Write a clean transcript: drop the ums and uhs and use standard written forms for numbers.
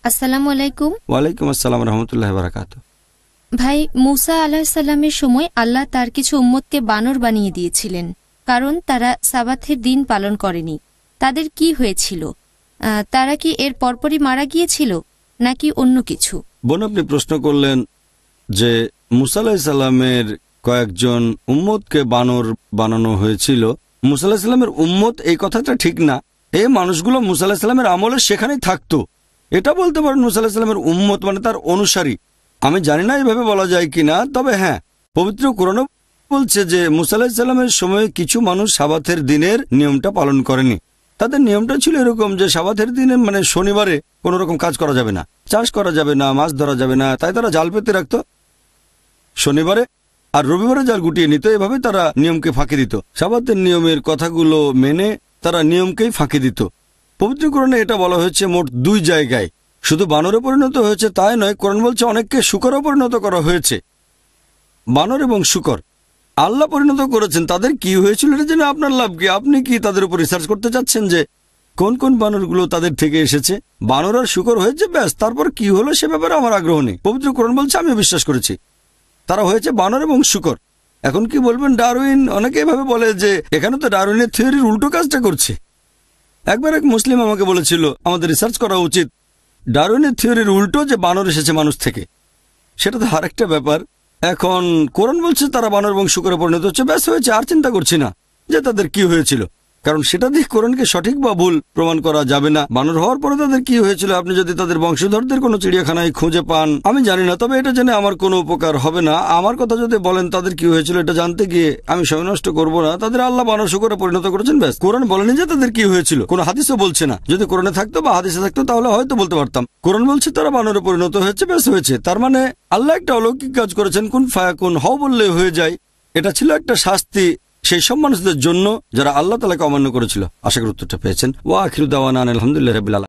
আসসালামু আলাইকুম। ওয়ালাইকুম আসসালাম রহমতুল্লাহ বারাকাতুহু। ভাই, মুসা আলাইহিস সালামের সময় আল্লাহ তার কিছু উম্মতকে বানর বানিয়ে দিয়েছিলেন, কারণ তারা সাবাতের দিন পালন করেনি। তাদের কি হয়েছিল? তারা কি এর পরপরই মারা গিয়েছিল নাকি অন্য কিছু? বোন, আপনি প্রশ্ন করলেন যে মুসা আলাইহিস সালামের কয়েকজন উম্মতকে বানর বানানো হয়েছিল। মুসা আলাইহিস সালামের উম্মত এই কথাটা ঠিক না। এই মানুষগুলো মুসা আলাইহিস সালামের আমলে সেখানেই থাকতো। এটা বলতে পারেন মুসা আলাইহিস সালামের উম্মত মানে তার অনুসারী। আমি জানি না এইভাবে বলা যায় কিনা, তবে হ্যাঁ, পবিত্র কোরআন বলছে যে মুসা আলাইহিস সালামের সময়ে কিছু মানুষ সাবাতের দিনের নিয়মটা পালন করেনি। তাদের নিয়মটা ছিল এরকম যে সাবাতের দিনে মানে শনিবারে কোনো রকম কাজ করা যাবে না, চাষ করা যাবে না, মাছ ধরা যাবে না। তাই তারা জাল পেতে রাখতো শনিবারে, আর রবিবারে জাল গুটিয়ে নিত। এভাবে তারা নিয়মকে ফাঁকি দিত। সাবাতের নিয়মের কথাগুলো মেনে তারা নিয়মকেই ফাঁকি দিত। পবিত্র কোরআনে এটা বলা হয়েছে মোট 2 জায়গায়। শুধু বানরে পরিণত হয়েছে তাই নয়, কোরআন বলছে অনেককে শূকরও পরিণত করা হয়েছে। বানর এবং শূকর আল্লাহ পরিণত করেছেন। তাদের কি হয়েছিল এটা জেনে আপনার লাভ কি? আপনি কি তাদের উপর রিসার্চ করতে চাচ্ছেন যে কোন কোন বানরগুলো তাদের থেকে এসেছে? বানর আর শূকর হয়েছে, ব্যাস। তারপর কি হলো সে ব্যাপারে আমার আগ্রহ নেই। পবিত্র কোরআন বলছে, আমি বিশ্বাস করেছি তারা হয়েছে বানর এবং শূকর। এখন কি বলবেন ডারউইন? অনেকে এভাবে বলে যে এখানে তো ডারউইনের থিওরির উল্টো কাজটা করছে। একবার এক মুসলিম আমাকে বলেছিল আমাদের রিসার্চ করা উচিত ডারউইনের থিওরির উল্টো, যে বানর এসেছে মানুষ থেকে। সেটা তো আরেকটা ব্যাপার। এখন কোরআন বলছে তারা বানর এবং শূকরে পরিণত হচ্ছে, ব্যাস হয়েছে। আর চিন্তা করছি না যে তাদের কি হয়েছিল, কারণ সেটা দিয়ে কোরআনকে সঠিক বা ভুল প্রমাণ করা যাবে না। বানর হওয়ার পরে তাদের কি হয়েছিল আপনি যদি তাদের বংশধরদের কোনো চিড়িয়াখানায় খুঁজে পান, আমি জানি না, তবে এটা জেনে আমার কোনো উপকার হবে না। আমার কথা যদি বলেন তাদের কি হয়েছিল এটা জানতে গিয়ে আমি সময় নষ্ট করবো না। তাদের আল্লাহ বানর শূকরে পরিণত করেছেন, ব্যাস। কোরআন বলেনি যে তাদের কি হয়েছিল, কোনো হাদিসও বলছে না। যদি কোরআনে থাকতো বা হাদিসে থাকতো তাহলে হয়তো বলতে পারতাম। কোরআন বলছে তারা বানরে পরিণত হয়েছে, ব্যাস হয়েছে। তার মানে আল্লাহ একটা অলৌকিক কাজ করেছেন, কুন ফায়াকুন, হও বললে হয়ে যায়। এটা ছিল একটা শাস্তি সেই সব মানুষদের জন্য যারা আল্লাহ তাআলাকে অমান্য করেছিল। আশা করি উত্তরটা পেয়েছেন। ওয়া আখিরু দাওয়ানা আলহামদুলিল্লাহি রাব্বিল আলামিন।